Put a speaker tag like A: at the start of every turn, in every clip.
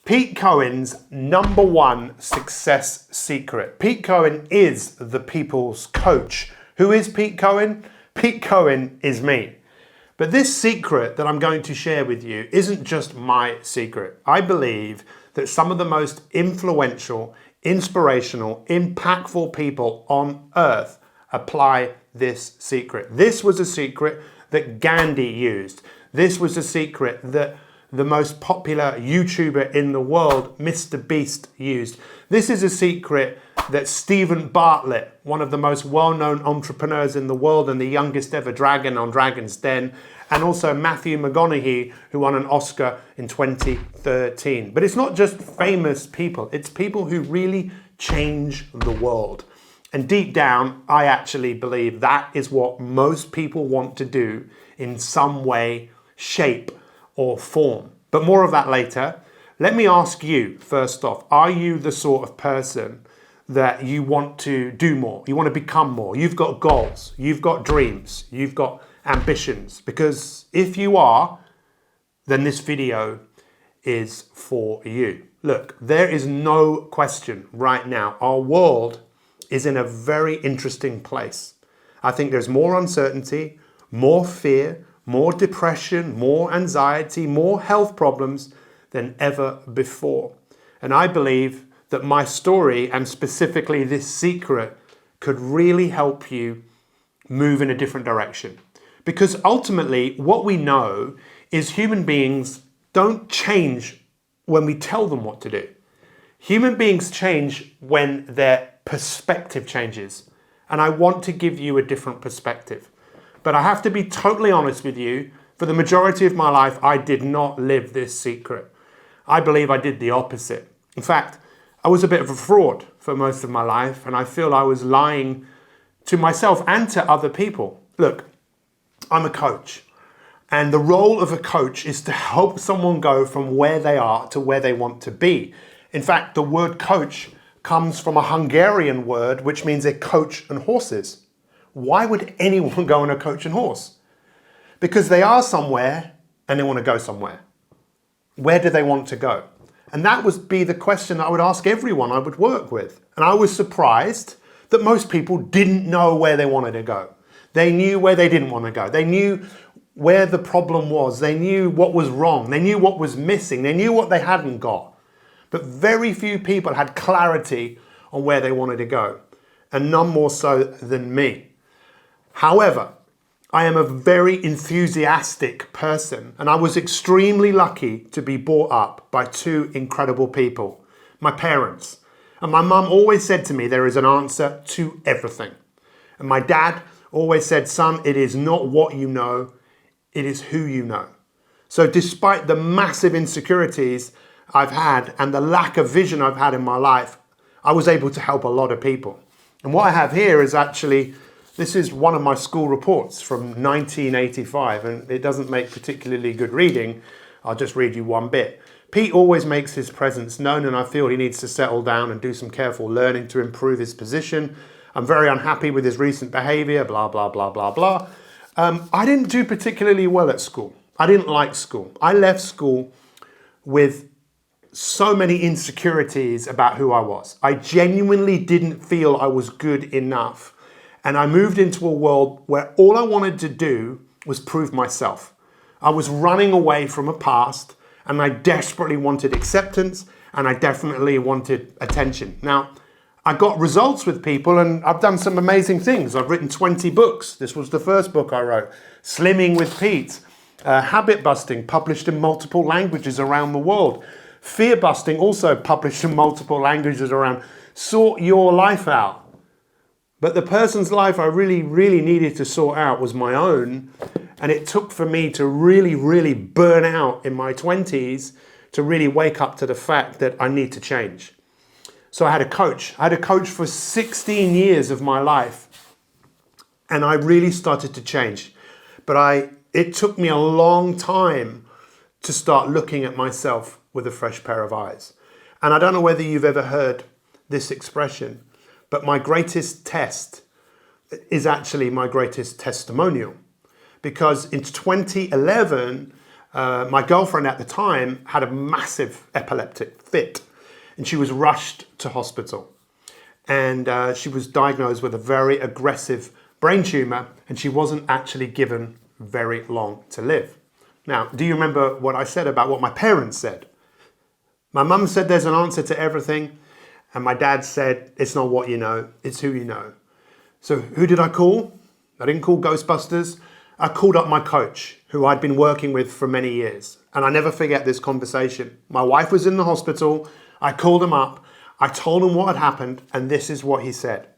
A: Pete Cohen's #1 success secret. Pete Cohen is the people's coach. Who is Pete Cohen? Pete Cohen is me. But this secret that I'm going to share with you isn't just my secret. I believe that some of the most influential, inspirational, impactful people on earth apply this secret. This was a secret that Gandhi used. This was a secret that the most popular YouTuber in the world, Mr. Beast, used. This is a secret that Stephen Bartlett, one of the most well-known entrepreneurs in the world and the youngest ever dragon on Dragon's Den, and also Matthew McConaughey, who won an Oscar in 2013. But it's not just famous people, it's people who really change the world. And deep down, I actually believe that is what most people want to do in some way, shape, or form. But more of that later. Let me ask you, first off, are you the sort of person that you want to do more? You want to become more? You've got goals, you've got dreams, you've got ambitions. Because if you are, then this video is for you. Look, there is no question right now. Our world is in a very interesting place. I think there's more uncertainty, more fear, more depression, more anxiety, more health problems than ever before. And I believe that my story, and specifically this secret, could really help you move in a different direction. Because ultimately, what we know is human beings don't change when we tell them what to do. Human beings change when their perspective changes. And I want to give you a different perspective. But I have to be totally honest with you, for the majority of my life, I did not live this secret. I believe I did the opposite. In fact, I was a bit of a fraud for most of my life, and I feel I was lying to myself and to other people. Look, I'm a coach, and the role of a coach is to help someone go from where they are to where they want to be. In fact, the word coach comes from a Hungarian word, which means a coach and horses. Why would anyone go on a coach and horse? Because they are somewhere and they want to go somewhere. Where do they want to go? And that would be the question I would ask everyone I would work with. And I was surprised that most people didn't know where they wanted to go. They knew where they didn't want to go. They knew where the problem was. They knew what was wrong. They knew what was missing. They knew what they hadn't got. But very few people had clarity on where they wanted to go. And none more so than me. However, I am a very enthusiastic person, and I was extremely lucky to be brought up by two incredible people, my parents. And my mum always said to me, there is an answer to everything. And my dad always said, son, it is not what you know, it is who you know. So despite the massive insecurities I've had and the lack of vision I've had in my life, I was able to help a lot of people. And what I have here is actually, this is one of my school reports from 1985, and it doesn't make particularly good reading. I'll just read you one bit. Pete always makes his presence known, and I feel he needs to settle down and do some careful learning to improve his position. I'm very unhappy with his recent behavior, blah, blah, blah, blah, blah. I didn't do particularly well at school. I didn't like school. I left school with so many insecurities about who I was. I genuinely didn't feel I was good enough. And I moved into a world where all I wanted to do was prove myself. I was running away from a past, and I desperately wanted acceptance, and I definitely wanted attention. Now, I got results with people, and I've done some amazing things. I've written 20 books. This was the first book I wrote. Slimming with Pete. Habit Busting, published in multiple languages around the world. Fear Busting, also published in multiple languages around. Sort Your Life Out. But the person's life I really, really needed to sort out was my own. And it took for me to really, really burn out in my 20s to really wake up to the fact that I need to change. So I had a coach. I had a coach for 16 years of my life. And I really started to change. But it took me a long time to start looking at myself with a fresh pair of eyes. And I don't know whether you've ever heard this expression, but my greatest test is actually my greatest testimonial. Because in 2011, my girlfriend at the time had a massive epileptic fit and she was rushed to hospital. And she was diagnosed with a very aggressive brain tumor and she wasn't actually given very long to live. Now, do you remember what I said about what my parents said? My mum said there's an answer to everything. And my dad said, it's not what you know, it's who you know. So who did I call? I didn't call Ghostbusters. I called up my coach, who I'd been working with for many years. And I never forget this conversation. My wife was in the hospital. I called him up. I told him what had happened. And this is what he said.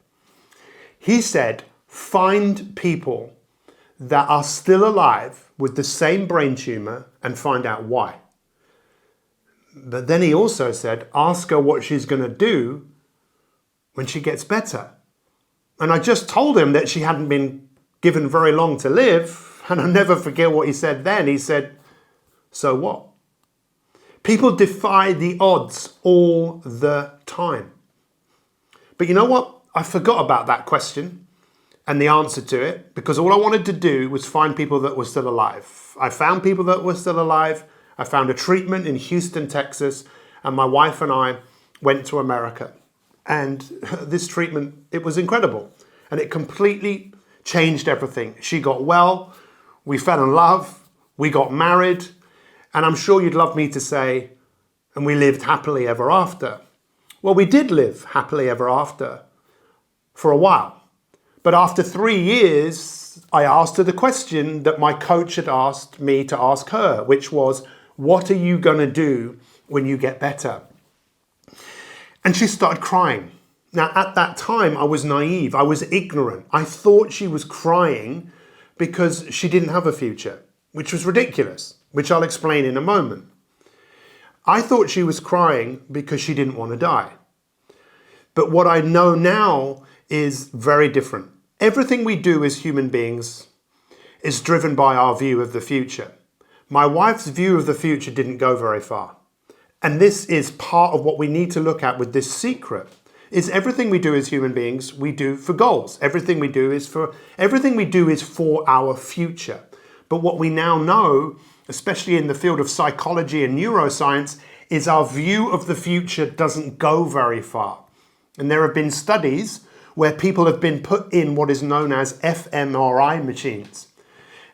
A: He said, find people that are still alive with the same brain tumor and find out why. But then he also said, ask her what she's going to do when she gets better. And I just told him that she hadn't been given very long to live. And I'll never forget what he said then. He said, so what? People defy the odds all the time. But you know what? I forgot about that question and the answer to it because all I wanted to do was find people that were still alive. I found people that were still alive. I found a treatment in Houston, Texas, and my wife and I went to America. And this treatment, it was incredible. And it completely changed everything. She got well, we fell in love, we got married, and I'm sure you'd love me to say, and we lived happily ever after. Well, we did live happily ever after for a while. But after 3 years, I asked her the question that my coach had asked me to ask her, which was, what are you going to do when you get better? And she started crying. Now, at that time, I was naive. I was ignorant. I thought she was crying because she didn't have a future, which was ridiculous, which I'll explain in a moment. I thought she was crying because she didn't want to die. But what I know now is very different. Everything we do as human beings is driven by our view of the future. My wife's view of the future didn't go very far. And this is part of what we need to look at with this secret, is everything we do as human beings, we do for goals. Everything we do is for our future. But what we now know, especially in the field of psychology and neuroscience, is our view of the future doesn't go very far. And there have been studies where people have been put in what is known as fMRI machines.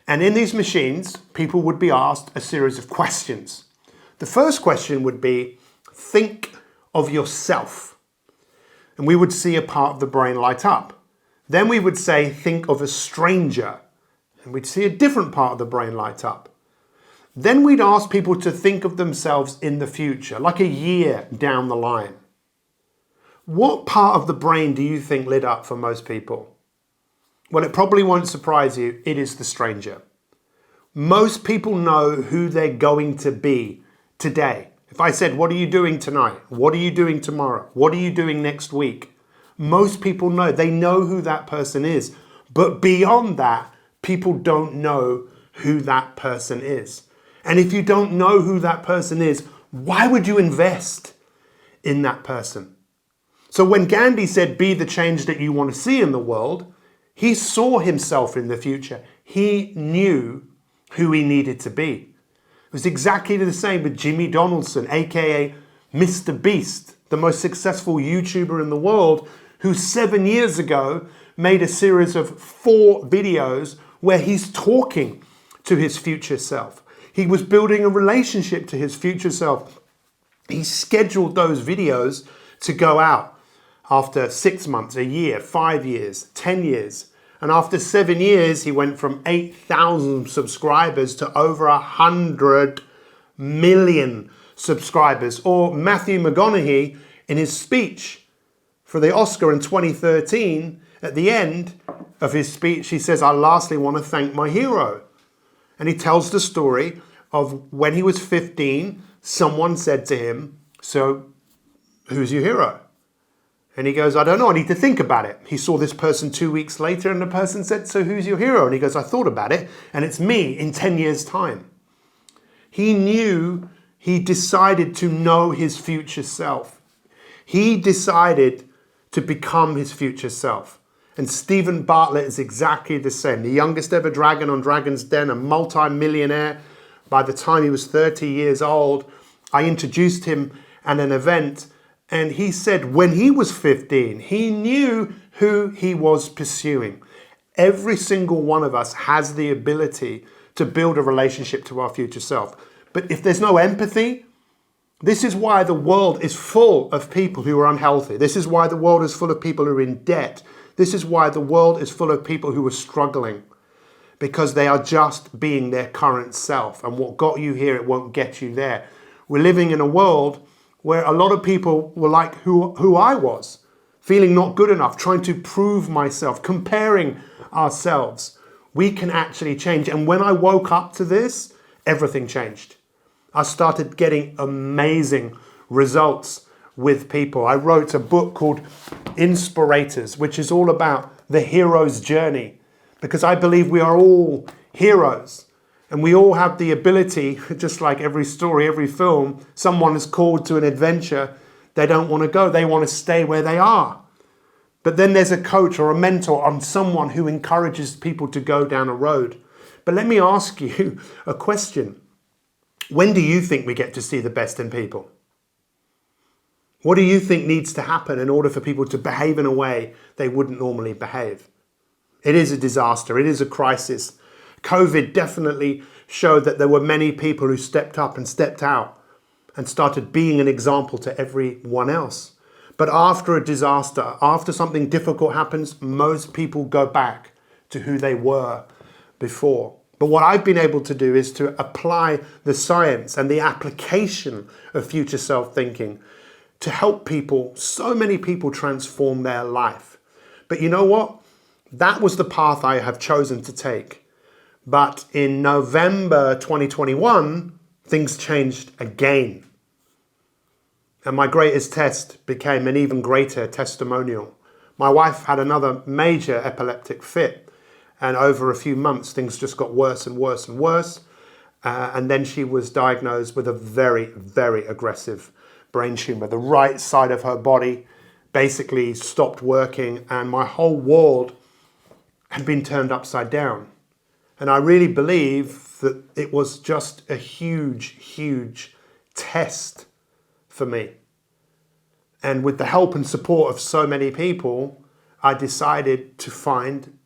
A: And in these machines, people would be asked a series of questions. The first question would be, think of yourself. And we would see a part of the brain light up. Then we would say, think of a stranger. And we'd see a different part of the brain light up. Then we'd ask people to think of themselves in the future, like a year down the line. What part of the brain do you think lit up for most people? Well, it probably won't surprise you. It is the stranger. Most people know who they're going to be today. If I said, what are you doing tonight? What are you doing tomorrow? What are you doing next week? Most people know. They know who that person is. But beyond that, people don't know who that person is. And if you don't know who that person is, why would you invest in that person? So when Gandhi said, be the change that you want to see in the world, he saw himself in the future. He knew who he needed to be. It was exactly the same with Jimmy Donaldson, aka Mr. Beast, the most successful YouTuber in the world, who 7 years ago made a series of 4 videos where he's talking to his future self. He was building a relationship to his future self. He scheduled those videos to go out after 6 months, a year, 5 years, 10 years. And after 7 years, he went from 8,000 subscribers to over 100 million subscribers. Or Matthew McConaughey, in his speech for the Oscar in 2013, at the end of his speech, he says, I lastly want to thank my hero. And he tells the story of when he was 15, someone said to him, so who's your hero? And he goes, I don't know, I need to think about it. He saw this person 2 weeks later and the person said, so who's your hero? And he goes, I thought about it and it's me in 10 years' time. He knew, he decided to know his future self. He decided to become his future self. And Stephen Bartlett is exactly the same. The youngest ever dragon on Dragon's Den, a multi-millionaire, By the time he was 30 years old, I introduced him at an event, and he said when he was 15, he knew who he was pursuing. Every single one of us has the ability to build a relationship to our future self. But if there's no empathy, this is why the world is full of people who are unhealthy. This is why the world is full of people who are in debt. This is why the world is full of people who are struggling, because they are just being their current self. And what got you here, it won't get you there. We're living in a world where a lot of people were like who I was, feeling not good enough, trying to prove myself, comparing ourselves. We can actually change. And when I woke up to this, everything changed. I started getting amazing results with people. I wrote a book called Inspirators, which is all about the hero's journey, because I believe we are all heroes and we all have the ability, just like every story, every film, someone is called to an adventure. They don't want to go. They want to stay where they are. But then there's a coach or a mentor or someone who encourages people to go down a road. But let me ask you a question. When do you think we get to see the best in people? What do you think needs to happen in order for people to behave in a way they wouldn't normally behave? It is a disaster. It is a crisis. COVID definitely showed that there were many people who stepped up and stepped out and started being an example to everyone else. But after a disaster, after something difficult happens, most people go back to who they were before. But what I've been able to do is to apply the science and the application of future self-thinking to help people, so many people, transform their life. But you know what? That was the path I have chosen to take. But in November 2021, things changed again. And my greatest test became an even greater testimonial. My wife had another major epileptic fit. And over a few months, things just got worse and worse and worse. And then she was diagnosed with a very, very aggressive brain tumor. The right side of her body basically stopped working, and my whole world had been turned upside down. And I really believe that it was just a huge, huge test for me. And with the help and support of so many people, I decided to find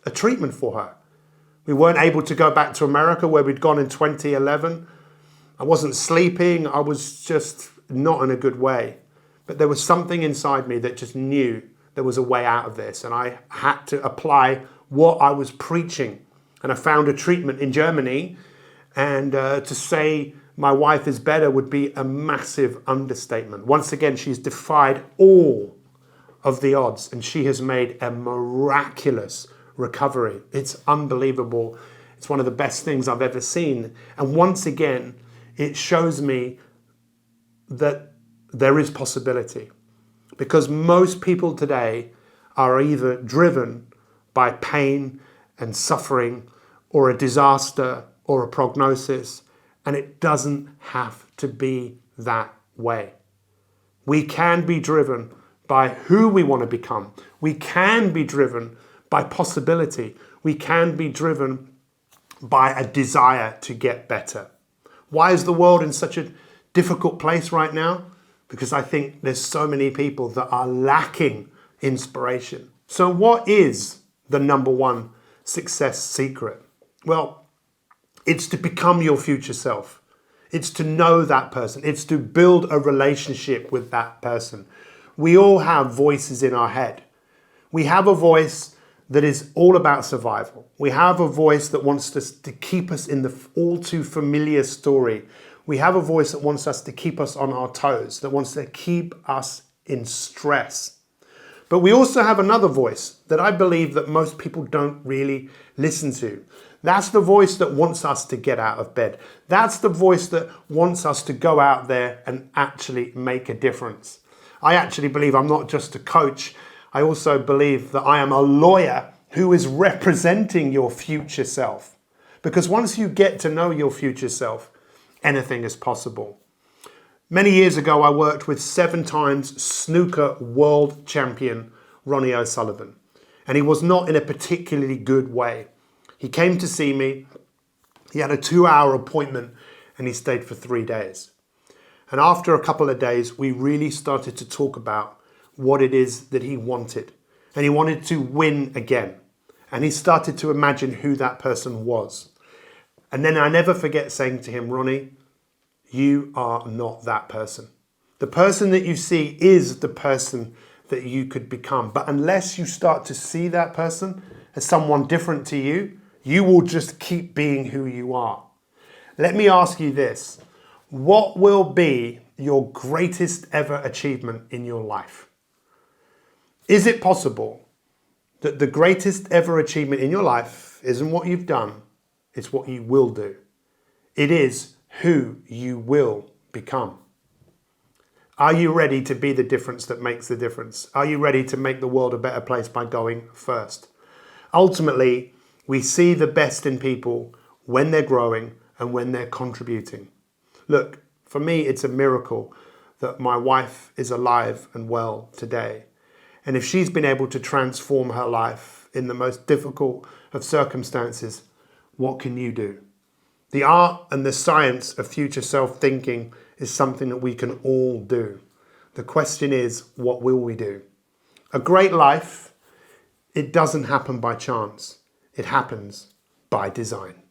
A: a treatment for her. We weren't able to go back to America where we'd gone in 2011. I wasn't sleeping. I was just not in a good way. But there was something inside me that just knew there was a way out of this. And I had to apply what I was preaching. And I found a treatment in Germany. And to say my wife is better would be a massive understatement. Once again, she's defied all of the odds, and she has made a miraculous recovery. It's unbelievable. It's one of the best things I've ever seen. And once again, it shows me that there is possibility, because most people today are either driven by pain and suffering or a disaster or a prognosis, and it doesn't have to be that way. We can be driven by who we want to become. We can be driven by possibility. We can be driven by a desire to get better. Why is the world in such a difficult place right now? Because I think there's so many people that are lacking inspiration. So what is the number one success secret? Well, it's to become your future self. It's to know that person. It's to build a relationship with that person. We all have voices in our head. We have a voice that is all about survival. We have a voice that wants us to keep us in the all too familiar story. We have a voice that wants us to keep us on our toes, that wants to keep us in stress. But we also have another voice that I believe that most people don't really listen to. That's the voice that wants us to get out of bed. That's the voice that wants us to go out there and actually make a difference. I actually believe I'm not just a coach. I also believe that I am a lawyer who is representing your future self. Because once you get to know your future self, anything is possible. Many years ago, I worked with 7 times snooker world champion Ronnie O'Sullivan. And he was not in a particularly good way. He came to see me He had a 2-hour appointment and he stayed for 3 days. And after a couple of days, we really started to talk about what it is that he wanted. And he wanted to win again. And he started to imagine who that person was. And then I never forget saying to him, Ronnie, you are not that person. The person that you see is the person that you could become. But unless you start to see that person as someone different to you, you will just keep being who you are. Let me ask you this. What will be your greatest ever achievement in your life? Is it possible that the greatest ever achievement in your life isn't what you've done, it's what you will do? It is who you will become. Are you ready to be the difference that makes the difference? Are you ready to make the world a better place by going first? Ultimately, we see the best in people when they're growing and when they're contributing. Look, for me, it's a miracle that my wife is alive and well today. And if she's been able to transform her life in the most difficult of circumstances, what can you do? The art and the science of future self-thinking is something that we can all do. The question is, what will we do? A great life, it doesn't happen by chance. It happens by design.